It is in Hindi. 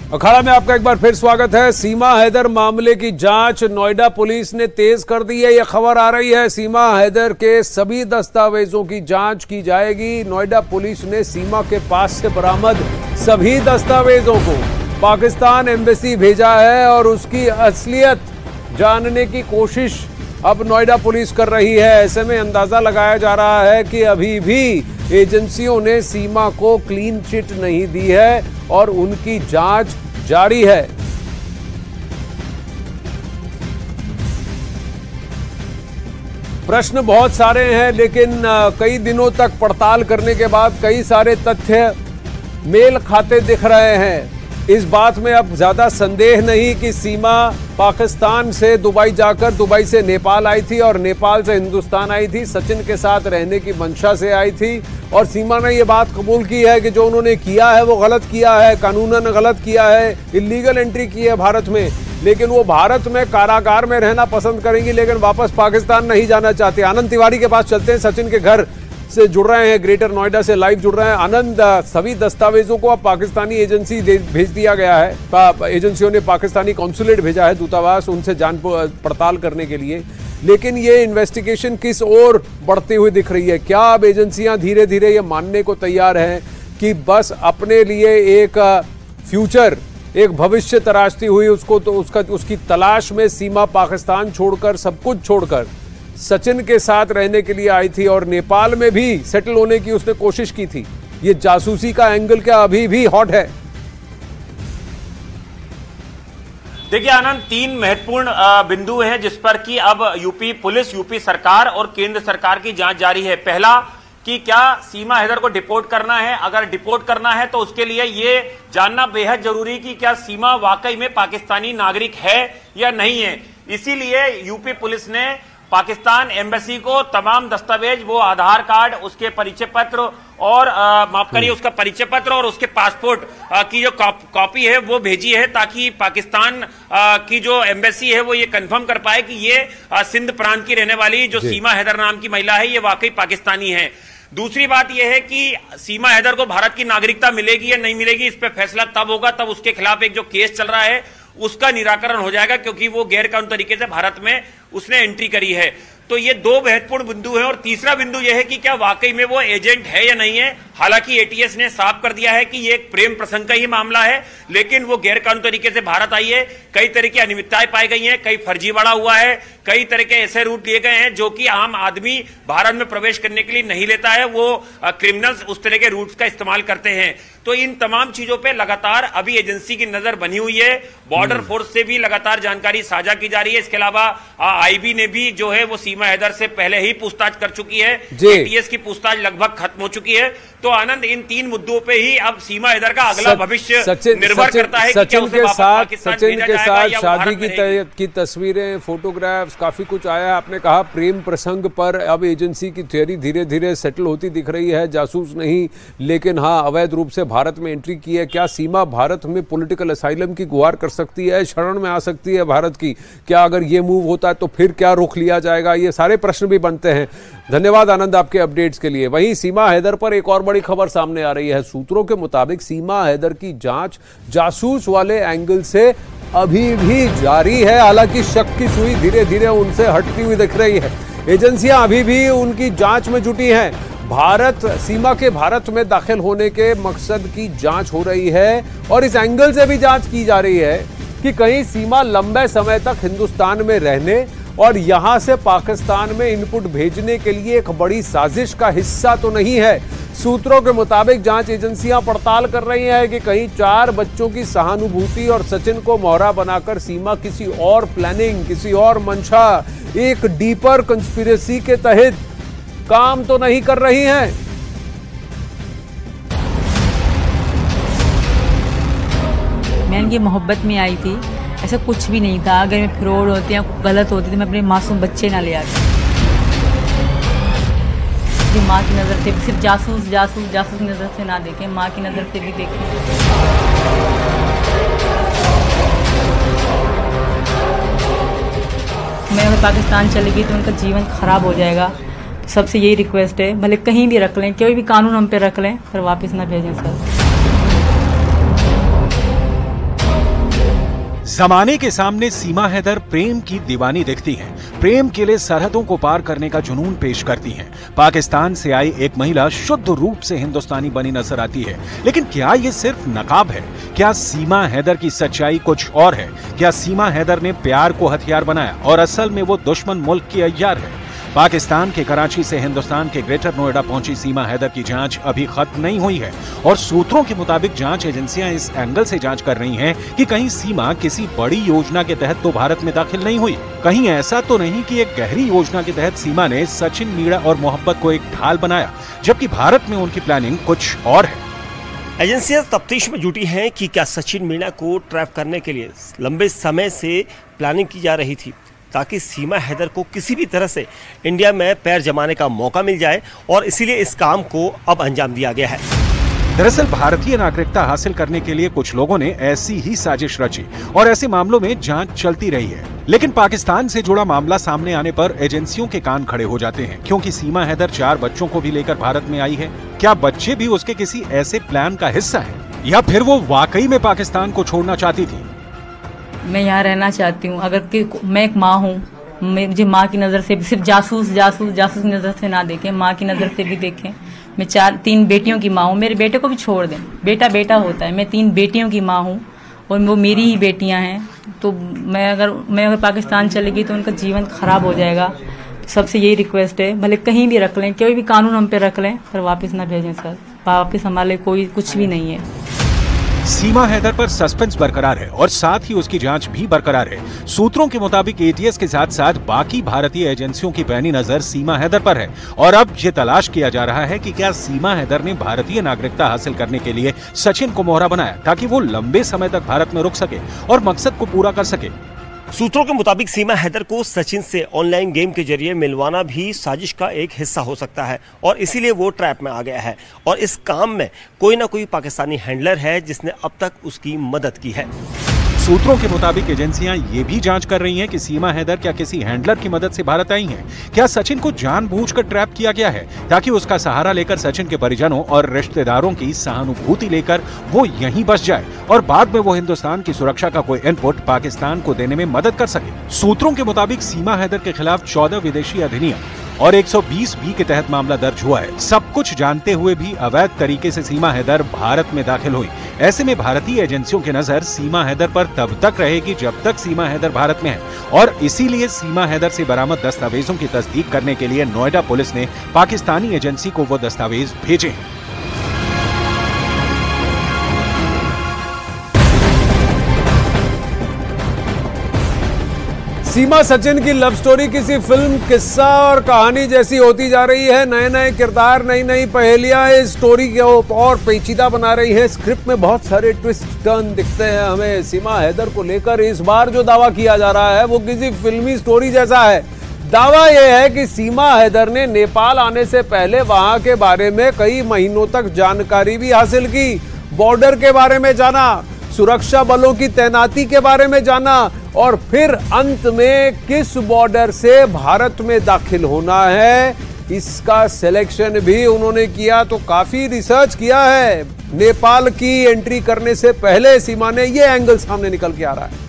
अखाड़ा में आपका एक बार फिर स्वागत है। सीमा हैदर मामले की जांच नोएडा पुलिस ने तेज कर दी है। यह खबर आ रही है, सीमा हैदर के सभी दस्तावेजों की जांच की जाएगी। नोएडा पुलिस ने सीमा के पास से बरामद सभी दस्तावेजों को पाकिस्तान एम्बेसी भेजा है और उसकी असलियत जानने की कोशिश अब नोएडा पुलिस कर रही है। ऐसे में अंदाजा लगाया जा रहा है कि अभी भी एजेंसियों ने सीमा को क्लीन चिट नहीं दी है और उनकी जांच जारी है। प्रश्न बहुत सारे हैं, लेकिन कई दिनों तक पड़ताल करने के बाद कई सारे तथ्य मेल खाते दिख रहे हैं। इस बात में अब ज्यादा संदेह नहीं कि सीमा पाकिस्तान से दुबई जाकर दुबई से नेपाल आई थी और नेपाल से हिंदुस्तान आई थी। सचिन के साथ रहने की मंशा से आई थी और सीमा ने यह बात कबूल की है कि जो उन्होंने किया है वो गलत किया है, कानूनन गलत किया है, इलीगल एंट्री की है भारत में। लेकिन वो भारत में कारागार में रहना पसंद करेंगी, लेकिन वापस पाकिस्तान नहीं जाना चाहते। आनंद तिवारी के पास चलते हैं, सचिन के घर से जुड़ रहे हैं, ग्रेटर नोएडा से लाइव जुड़ रहे हैं। आनंद, सभी दस्तावेजों को अब पाकिस्तानी एजेंसी भेज दिया गया है। एजेंसियों ने पाकिस्तानी कॉन्सुलेट भेजा है, दूतावास, उनसे जांच पड़ताल करने के लिए। लेकिन ये इन्वेस्टिगेशन किस ओर बढ़ती हुई दिख रही है? क्या अब एजेंसियां धीरे धीरे ये मानने को तैयार हैं कि बस अपने लिए एक फ्यूचर, एक भविष्य तराशती हुई उसकी तलाश में सीमा पाकिस्तान छोड़कर, सब कुछ छोड़कर सचिन के साथ रहने के लिए आई थी और नेपाल में भी सेटल होने की उसने कोशिश की थी? ये जासूसी का एंगल क्या अभी भी हॉट है? देखिए आनंद, तीन महत्वपूर्ण बिंदु हैं जिस पर कि अब यूपी पुलिस, यूपी सरकार और केंद्र सरकार की जांच जारी है। पहला कि क्या सीमा हैदर को डिपोर्ट करना है? अगर डिपोर्ट करना है तो उसके लिए ये जानना बेहद जरूरी कि क्या सीमा वाकई में पाकिस्तानी नागरिक है या नहीं है। इसीलिए यूपी पुलिस ने पाकिस्तान एम्बेसी को तमाम दस्तावेज, वो आधार कार्ड, उसके परिचय पत्र और माफ करिए उसका परिचय पत्र और उसके पासपोर्ट की जो कॉपी है वो भेजी है, ताकि पाकिस्तान की जो एम्बेसी है वो ये कंफर्म कर पाए कि ये सिंध प्रांत की रहने वाली जो सीमा हैदर नाम की महिला है ये वाकई पाकिस्तानी है। दूसरी बात यह है कि सीमा हैदर को भारत की नागरिकता मिलेगी या नहीं मिलेगी, इस पर फैसला तब होगा तब उसके खिलाफ एक जो केस चल रहा है उसका निराकरण हो जाएगा, क्योंकि वो गैर कानूनी तरीके से भारत में उसने एंट्री करी है। तो ये दो महत्वपूर्ण बिंदु हैं। और तीसरा बिंदु यह है कि क्या वाकई में वो एजेंट है या नहीं है। हालांकि एटीएस ने साफ कर दिया है कि ये एक प्रेम प्रसंग का ही मामला है, लेकिन वो गैर कानूनी तरीके से भारत आई है। कई तरह की अनियमितताएं पाई गई हैं, कई फर्जीवाड़ा हुआ है, कई तरह के ऐसे रूट लिए गए हैं जो कि आम आदमी भारत में प्रवेश करने के लिए नहीं लेता है, वो क्रिमिनल्स उस तरह के रूट्स का इस्तेमाल करते हैं। तो इन तमाम चीजों पे लगातार अभी एजेंसी की नजर बनी हुई है। बॉर्डर फोर्स से भी लगातार जानकारी साझा की जा रही है। इसके अलावा आईबी ने भी जो है वो सीमा हैदर से पहले ही पूछताछ कर चुकी है। एटीएस की पूछताछ लगभग खत्म हो चुकी है। तो आनंद, इन तीन मुद्दों पे ही अब सीमा हैदर का अगला भविष्य निर्भर करता है। सचिन के साथ शादी की तस्वीरें, फोटोग्राफ्स, काफी कुछ आया। आपने कहा प्रेम प्रसंग पर अब एजेंसी की थ्योरी धीरे धीरे सेटल होती दिख रही है। जासूस नहीं, लेकिन हाँ अवैध रूप से भारत में एंट्री की है। क्या सीमा भारत में पॉलिटिकल असाइलम की गुहार कर सकती है, शरण में आ सकती है भारत की? क्या अगर ये मूव होता है तो फिर क्या रुख लिया जाएगा? ये सारे प्रश्न भी बनते हैं। धन्यवाद आनंद आपके अपडेट्स के लिए। वहीं सीमा हैदर पर एक और बड़ी खबर सामने आ रही है। सूत्रों के मुताबिक सीमा हैदर की जांच जासूस वाले एंगल से अभी भी जारी है। हालांकि शक की सुई धीरे धीरे उनसे हटती हुई दिख रही है। एजेंसियां अभी भी उनकी जांच में जुटी हैं। सीमा के भारत में दाखिल होने के मकसद की जांच हो रही है और इस एंगल से भी जांच की जा रही है कि कहीं सीमा लंबे समय तक हिंदुस्तान में रहने और यहां से पाकिस्तान में इनपुट भेजने के लिए एक बड़ी साजिश का हिस्सा तो नहीं है। सूत्रों के मुताबिक जांच एजेंसियां पड़ताल कर रही हैं कि कहीं 4 बच्चों की सहानुभूति और सचिन को मोहरा बनाकर सीमा किसी और प्लानिंग, किसी और मंशा, एक डीपर कंस्पिरेसी के तहत काम तो नहीं कर रही हैं। मैं इनकी मोहब्बत में आई थी, ऐसा कुछ भी नहीं था। अगर मैं फ्रॉड होती या गलत होती तो मैं अपने मासूम बच्चे ना ले आती। माँ की नज़र से सिर्फ जासूस नज़र से ना देखें, माँ की नज़र से भी देखें। मैं अगर पाकिस्तान चली गई तो उनका जीवन खराब हो जाएगा। सबसे यही रिक्वेस्ट है, भले कहीं भी रख लें, कोई भी कानून हम पे रख लें, पर वापस ना भेजें सर। जमाने के सामने सीमा हैदर प्रेम की दीवानी दिखती हैं। प्रेम के लिए सरहदों को पार करने का जुनून पेश करती हैं। पाकिस्तान से आई एक महिला शुद्ध रूप से हिंदुस्तानी बनी नजर आती है। लेकिन क्या ये सिर्फ नकाब है? क्या सीमा हैदर की सच्चाई कुछ और है? क्या सीमा हैदर ने प्यार को हथियार बनाया और असल में वो दुश्मन मुल्क की अय्यार है? पाकिस्तान के कराची से हिंदुस्तान के ग्रेटर नोएडा पहुंची सीमा हैदर की जांच अभी खत्म नहीं हुई है और सूत्रों के मुताबिक जांच एजेंसियां इस एंगल से जांच कर रही हैं कि कहीं सीमा किसी बड़ी योजना के तहत तो भारत में दाखिल नहीं हुई। कहीं ऐसा तो नहीं कि एक गहरी योजना के तहत सीमा ने सचिन मीणा और मोहब्बत को एक ढाल बनाया, जबकि भारत में उनकी प्लानिंग कुछ और है। एजेंसियां तफ्तीश में जुटी हैं कि क्या सचिन मीणा को ट्रैप करने के लिए लंबे समय से प्लानिंग की जा रही थी ताकि सीमा हैदर को किसी भी तरह से इंडिया में पैर जमाने का मौका मिल जाए, और इसीलिए इस काम को अब अंजाम दिया गया है। दरअसल भारतीय नागरिकता हासिल करने के लिए कुछ लोगों ने ऐसी ही साजिश रची और ऐसे मामलों में जांच चलती रही है। लेकिन पाकिस्तान से जुड़ा मामला सामने आने पर एजेंसियों के कान खड़े हो जाते हैं, क्योंकि सीमा हैदर 4 बच्चों को भी लेकर भारत में आई है। क्या बच्चे भी उसके किसी ऐसे प्लान का हिस्सा है, या फिर वो वाकई में पाकिस्तान को छोड़ना चाहती थी? मैं यहाँ रहना चाहती हूँ। अगर मैं एक माँ हूँ, मुझे माँ की नज़र से सिर्फ जासूस की नज़र से ना देखें, माँ की नज़र से भी देखें। मैं 3 बेटियों की माँ हूँ। मेरे बेटे को भी छोड़ दें, बेटा बेटा होता है। मैं 3 बेटियों की माँ हूँ और वो मेरी ही बेटियाँ हैं। तो मैं अगर पाकिस्तान चली गई तो उनका जीवन खराब हो जाएगा। सबसे यही रिक्वेस्ट है, भले कहीं भी रख लें, कोई भी कानून हम पे रख लें, पर वापस ना भेजें सर। वापस हमारे कोई कुछ भी नहीं है। सीमा हैदर पर सस्पेंस बरकरार है और साथ ही उसकी जांच भी बरकरार है। सूत्रों के मुताबिक एटीएस के साथ साथ बाकी भारतीय एजेंसियों की पैनी नजर सीमा हैदर पर है और अब ये तलाश किया जा रहा है कि क्या सीमा हैदर ने भारतीय नागरिकता हासिल करने के लिए सचिन को मोहरा बनाया ताकि वो लंबे समय तक भारत में रुक सके और मकसद को पूरा कर सके। सूत्रों के मुताबिक सीमा हैदर को सचिन से ऑनलाइन गेम के जरिए मिलवाना भी साजिश का एक हिस्सा हो सकता है और इसीलिए वो ट्रैप में आ गया है और इस काम में कोई ना कोई पाकिस्तानी हैंडलर है जिसने अब तक उसकी मदद की है। सूत्रों के मुताबिक एजेंसियां ये भी जांच कर रही हैं कि सीमा हैदर क्या किसी हैंडलर की मदद से भारत आई हैं? क्या सचिन को जानबूझकर ट्रैप किया गया है ताकि उसका सहारा लेकर सचिन के परिजनों और रिश्तेदारों की सहानुभूति लेकर वो यहीं बस जाए और बाद में वो हिंदुस्तान की सुरक्षा का कोई इनपुट पाकिस्तान को देने में मदद कर सके? सूत्रों के मुताबिक सीमा हैदर के खिलाफ 14 विदेशी अधिनियम और 120B के तहत मामला दर्ज हुआ है। सब कुछ जानते हुए भी अवैध तरीके से सीमा हैदर भारत में दाखिल हुई। ऐसे में भारतीय एजेंसियों की नजर सीमा हैदर पर तब तक रहेगी जब तक सीमा हैदर भारत में है और इसीलिए सीमा हैदर से बरामद दस्तावेजों की तस्दीक करने के लिए नोएडा पुलिस ने पाकिस्तानी एजेंसी को वो दस्तावेज भेजे हैं। सीमा सचिन की लव स्टोरी किसी फिल्म, किस्सा और कहानी जैसी होती जा रही है। नए नए किरदार, नई नई पहेलियां इस स्टोरी को और पेचीदा बना रही हैं। स्क्रिप्ट में बहुत सारे ट्विस्ट टर्न दिखते हैं हमें। सीमा हैदर को लेकर इस बार जो दावा किया जा रहा है वो किसी फिल्मी स्टोरी जैसा है। दावा यह है कि सीमा हैदर ने नेपाल आने से पहले वहां के बारे में कई महीनों तक जानकारी भी हासिल की, बॉर्डर के बारे में जाना, सुरक्षा बलों की तैनाती के बारे में जाना और फिर अंत में किस बॉर्डर से भारत में दाखिल होना है इसका सिलेक्शन भी उन्होंने किया। तो काफी रिसर्च किया है। नेपाल की एंट्री करने से पहले सीमा ने यह एंगल सामने निकल के आ रहा है।